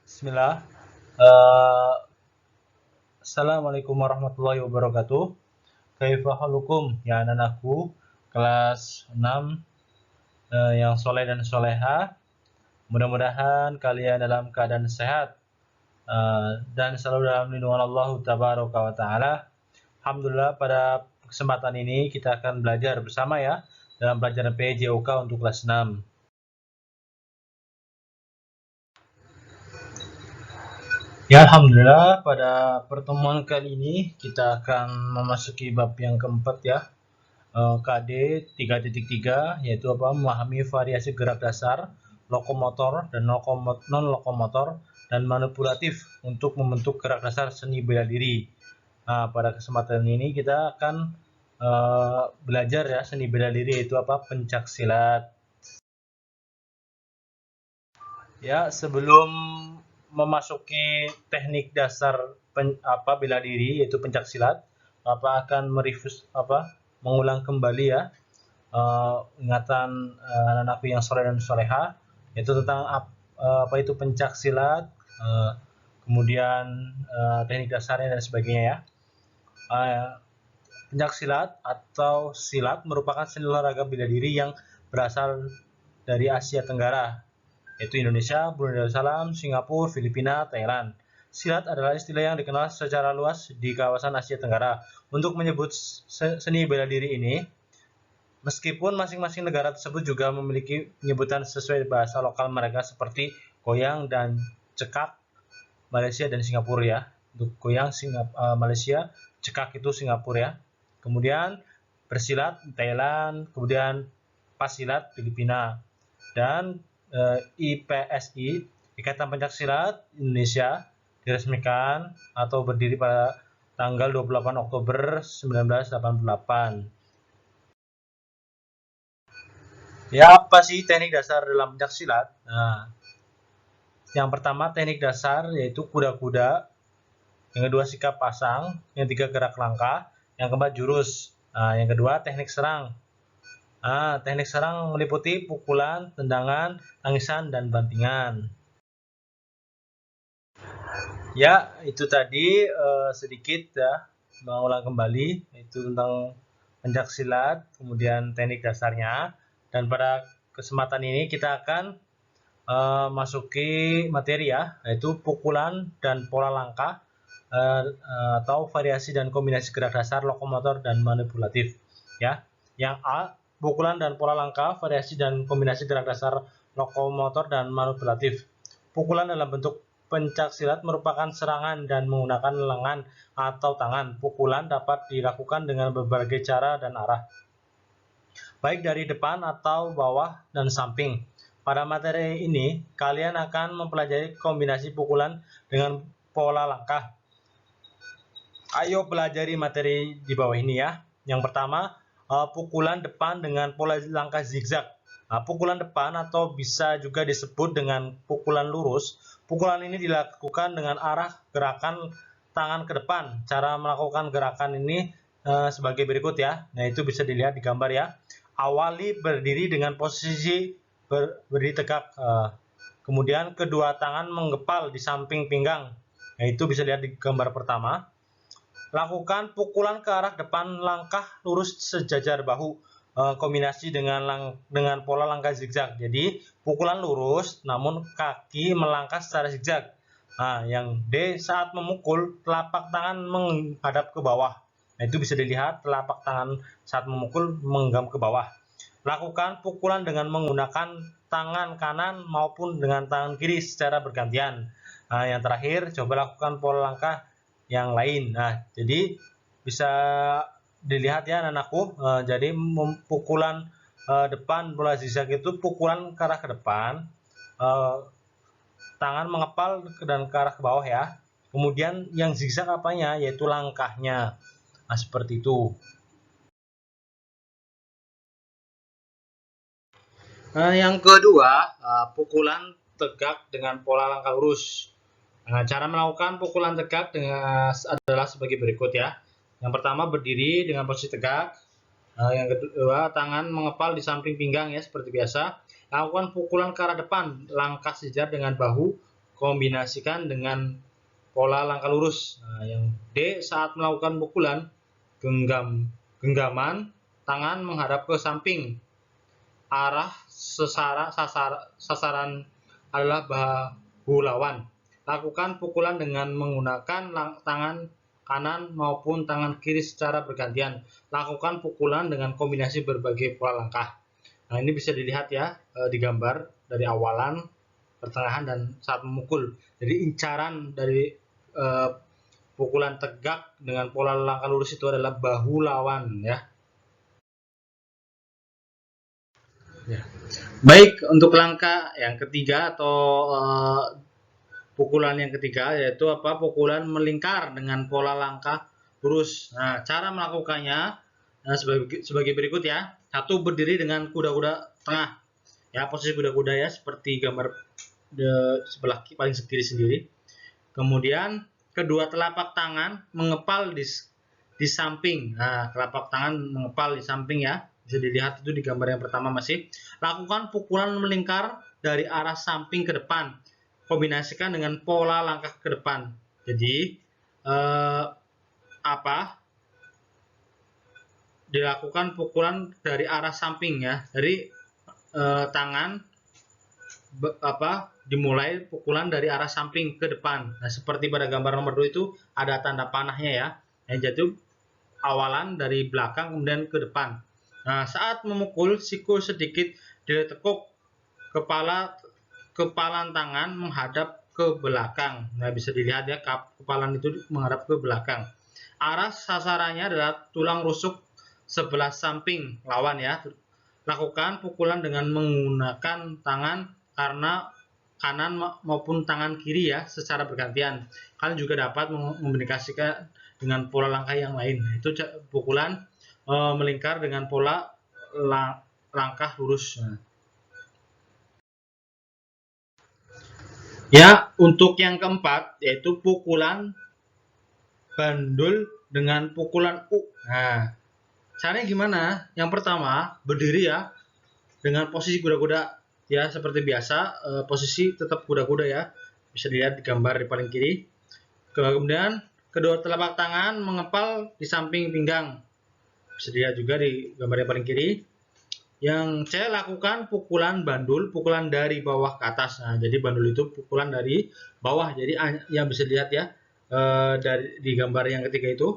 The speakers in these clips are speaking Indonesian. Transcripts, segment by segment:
Bismillah. Eh, Assalamualaikum warahmatullahi wabarakatuh. Kaifa halukum ya anak-anakku kelas 6 yang soleh dan soleha. Mudah-mudahan kalian dalam keadaan sehat dan selalu dalam lindungan Allah Tabaraka wa Ta'ala. Alhamdulillah pada kesempatan ini kita akan belajar bersama ya dalam pelajaran PJOK untuk kelas 6. Ya, Alhamdulillah pada pertemuan kali ini kita akan memasuki bab yang keempat ya. KD 3.3 yaitu memahami variasi gerak dasar, lokomotor dan non-lokomotor dan manipulatif untuk membentuk gerak dasar seni bela diri. Nah, pada kesempatan ini kita akan belajar ya seni bela diri yaitu pencak silat. Ya, sebelum memasuki teknik dasar bela diri yaitu pencak silat, Bapak akan mengulang kembali ya ingatan anak-anakku yang soleh dan soleha yaitu tentang apa itu pencak silat, kemudian teknik dasarnya dan sebagainya ya. Pencak silat atau silat merupakan seni olahraga bela diri yang berasal dari Asia Tenggara, yaitu Indonesia, Brunei Darussalam, Singapura, Filipina, Thailand. Silat adalah istilah yang dikenal secara luas di kawasan Asia Tenggara. Untuk menyebut seni bela diri ini, meskipun masing-masing negara tersebut juga memiliki penyebutan sesuai bahasa lokal mereka seperti goyang dan cekak Malaysia dan Singapura ya. Untuk goyang Malaysia, cekak itu Singapura ya. Kemudian bersilat Thailand, kemudian pasilat Filipina. Dan IPSI, Ikatan Pencak Silat Indonesia, diresmikan atau berdiri pada tanggal 28 Oktober 1988. Ya, apa sih teknik dasar dalam pencak silat? Nah, yang pertama teknik dasar yaitu kuda-kuda, yang kedua sikap pasang, yang ketiga gerak langkah, yang keempat jurus. Nah, yang kedua teknik serang. Nah, teknik serang meliputi pukulan, tendangan, tangisan, dan bantingan. Ya, itu tadi sedikit ya, mengulang kembali itu tentang pencak silat, kemudian teknik dasarnya. Dan pada kesempatan ini kita akan masuki materi ya, yaitu pukulan dan pola langkah atau variasi dan kombinasi gerak dasar, lokomotor dan manipulatif. Ya, yang A, pukulan dan pola langkah, variasi dan kombinasi gerak dasar, lokomotor dan manipulatif. Pukulan dalam bentuk pencak silat merupakan serangan dan menggunakan lengan atau tangan. Pukulan dapat dilakukan dengan berbagai cara dan arah, baik dari depan atau bawah dan samping. Pada materi ini, kalian akan mempelajari kombinasi pukulan dengan pola langkah. Ayo pelajari materi di bawah ini ya. Yang pertama, pukulan depan dengan pola langkah zigzag. Nah, pukulan depan atau bisa juga disebut dengan pukulan lurus. Pukulan ini dilakukan dengan arah gerakan tangan ke depan. Cara melakukan gerakan ini sebagai berikut ya. Nah, itu bisa dilihat di gambar ya. Awali berdiri dengan posisi berdiri tegak. Kemudian kedua tangan menggepal di samping pinggang. Nah, itu bisa lihat di gambar pertama. Lakukan pukulan ke arah depan, langkah lurus sejajar bahu, kombinasi dengan pola langkah zigzag. Jadi pukulan lurus namun kaki melangkah secara zigzag. Nah, yang D, saat memukul telapak tangan menghadap ke bawah. Nah, itu bisa dilihat telapak tangan saat memukul menggam ke bawah. Lakukan pukulan dengan menggunakan tangan kanan maupun dengan tangan kiri secara bergantian. Nah, yang terakhir, coba lakukan pola langkah yang lain. Nah, jadi bisa dilihat ya anak-anakku. Jadi pukulan depan bola zigzag itu pukulan ke arah ke depan, tangan mengepal dan ke arah ke bawah ya. Kemudian yang zigzag apanya? Yaitu langkahnya. Nah, seperti itu. Yang kedua, pukulan tegak dengan pola langkah lurus. Nah, cara melakukan pukulan tegak adalah sebagai berikut ya. Yang pertama berdiri dengan posisi tegak. Yang kedua tangan mengepal di samping pinggang ya seperti biasa. Lakukan pukulan ke arah depan, langkah sejajar dengan bahu kombinasikan dengan pola langkah lurus. Nah, yang D, saat melakukan pukulan, genggaman tangan menghadap ke samping. Arah sasaran adalah bahu lawan. Lakukan pukulan dengan menggunakan tangan kanan maupun tangan kiri secara bergantian. Lakukan pukulan dengan kombinasi berbagai pola langkah. Nah, ini bisa dilihat ya di gambar dari awalan, pertengahan, dan saat memukul. Jadi incaran dari pukulan tegak dengan pola langkah lurus itu adalah bahu lawan ya. Baik, untuk langkah yang ketiga atau pukulan yang ketiga yaitu apa? Pukulan melingkar dengan pola langkah lurus. Nah, cara melakukannya sebagai berikut ya. Satu, berdiri dengan kuda-kuda tengah. Ya, posisi kuda-kuda ya seperti gambar sebelah paling kiri sendiri. Kemudian kedua telapak tangan mengepal di samping. Nah, telapak tangan mengepal di samping ya. Bisa dilihat itu di gambar yang pertama masih. Lakukan pukulan melingkar dari arah samping ke depan. Kombinasikan dengan pola langkah ke depan. Jadi dilakukan pukulan dari arah samping ya. Dari tangan dimulai pukulan dari arah samping ke depan. Nah, seperti pada gambar nomor 2 itu ada tanda panahnya ya. Yang jatuh awalan dari belakang kemudian ke depan. Nah, saat memukul, siku sedikit ditekuk, kepalan tangan menghadap ke belakang. Nah, bisa dilihat ya, kepalan itu menghadap ke belakang. Arah sasarannya adalah tulang rusuk sebelah samping lawan ya. Lakukan pukulan dengan menggunakan tangan karena kanan maupun tangan kiri ya secara bergantian. Kalian juga dapat mengkomunikasikan dengan pola langkah yang lain. Itu pukulan melingkar dengan pola langkah lurus. Ya, untuk yang keempat yaitu pukulan bandul dengan pukulan U. Nah, caranya gimana? Yang pertama, berdiri ya dengan posisi kuda-kuda ya seperti biasa, posisi tetap kuda-kuda ya. Bisa dilihat di gambar di paling kiri. Kemudian kedua telapak tangan mengepal di samping pinggang. Bisa dilihat juga di gambar yang paling kiri. Yang saya lakukan pukulan bandul, pukulan dari bawah ke atas. Nah, jadi bandul itu pukulan dari bawah. Jadi yang bisa dilihat ya di gambar yang ketiga itu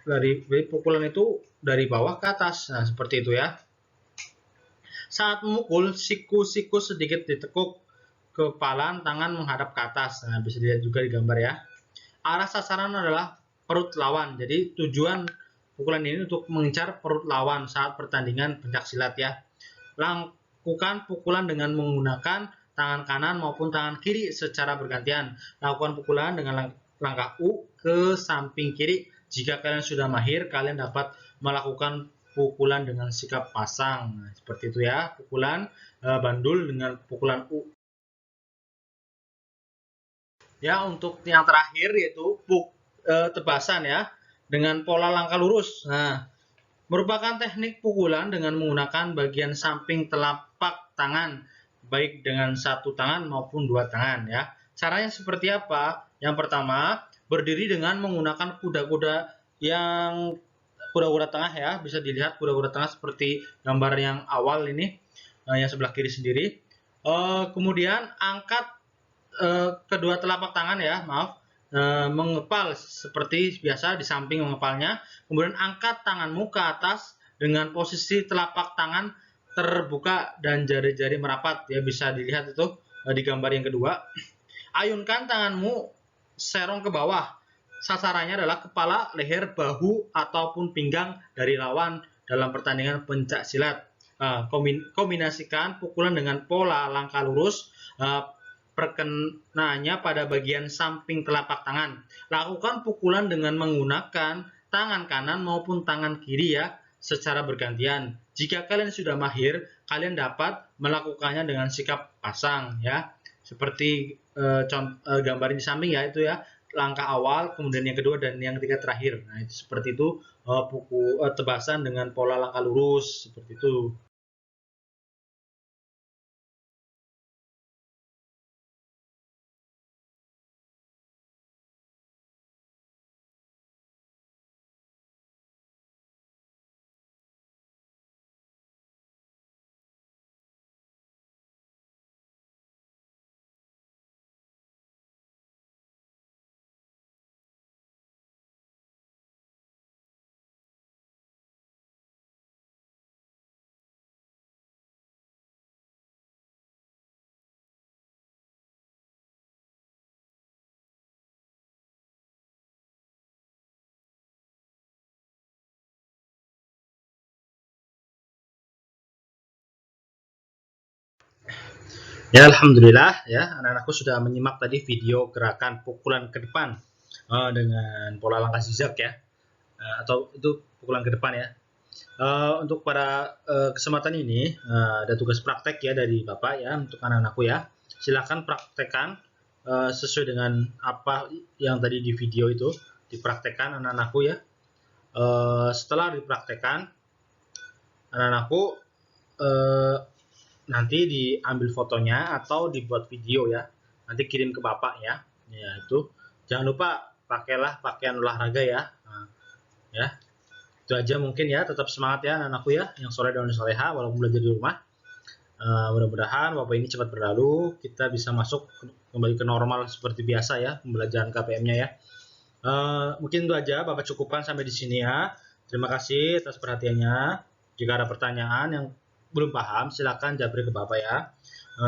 dari pukulan itu dari bawah ke atas. Nah, seperti itu ya. Saat memukul, siku-siku sedikit ditekuk, kepalan tangan menghadap ke atas. Nah, bisa dilihat juga di gambar ya. Arah sasaran adalah perut lawan. Jadi tujuan pukulan ini untuk mengincar perut lawan saat pertandingan pencaksilat ya. Lakukan pukulan dengan menggunakan tangan kanan maupun tangan kiri secara bergantian. Lakukan pukulan dengan langkah U ke samping kiri. Jika kalian sudah mahir, kalian dapat melakukan pukulan dengan sikap pasang. Nah, seperti itu ya, pukulan bandul dengan pukulan U. Ya, untuk yang terakhir yaitu tebasan ya dengan pola langkah lurus. Nah, merupakan teknik pukulan dengan menggunakan bagian samping telapak tangan, baik dengan satu tangan maupun dua tangan ya. Caranya seperti apa? Yang pertama, berdiri dengan menggunakan kuda-kuda tengah ya. Bisa dilihat kuda-kuda tengah seperti gambar yang awal ini, yang sebelah kiri sendiri. Kemudian angkat kedua telapak tangan ya, mengepal seperti biasa di samping mengepalnya. Kemudian angkat tanganmu ke atas dengan posisi telapak tangan terbuka dan jari-jari merapat ya, bisa dilihat itu di gambar yang kedua. Ayunkan tanganmu serong ke bawah. Sasarannya adalah kepala, leher, bahu ataupun pinggang dari lawan dalam pertandingan pencak silat. Kombinasikan pukulan dengan pola langkah lurus, perkenaannya pada bagian samping telapak tangan. Lakukan pukulan dengan menggunakan tangan kanan maupun tangan kiri ya, secara bergantian. Jika kalian sudah mahir, kalian dapat melakukannya dengan sikap pasang ya. Seperti gambar di samping ya, itu ya langkah awal, kemudian yang kedua dan yang ketiga terakhir. Nah, itu seperti itu tebasan dengan pola langkah lurus seperti itu. Ya, alhamdulillah ya, anak-anakku sudah menyimak tadi video gerakan pukulan ke depan dengan pola langkah zigzag ya, atau itu pukulan ke depan ya. Untuk pada kesempatan ini ada tugas praktek ya dari Bapak ya untuk anak-anakku ya. Silakan praktekkan sesuai dengan apa yang tadi di video itu dipraktekkan anak-anakku ya. Setelah dipraktekkan, anak-anakku eh, nanti diambil fotonya atau dibuat video ya. Nanti kirim ke Bapak ya. Ya itu. Jangan lupa pakailah pakaian olahraga ya. Nah, ya. Itu aja mungkin ya. Tetap semangat ya anak-anakku ya. Yang soleh dan soleha walaupun belajar di rumah. Mudah-mudahan Bapak ini cepat berlalu. Kita bisa masuk kembali ke normal seperti biasa ya. Pembelajaran KPM-nya ya. Mungkin itu aja Bapak cukupkan sampai di sini ya. Terima kasih atas perhatiannya. Jika ada pertanyaan yang belum paham, silakan japri ke Bapak ya.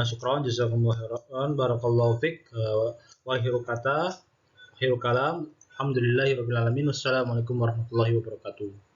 Syukron, jazakumullah khairan, barakallahu fiik, wa akhiru kata, akhiru kalam, alhamdulillahirabbil alamin, wassalamualaikum warahmatullahi wabarakatuh.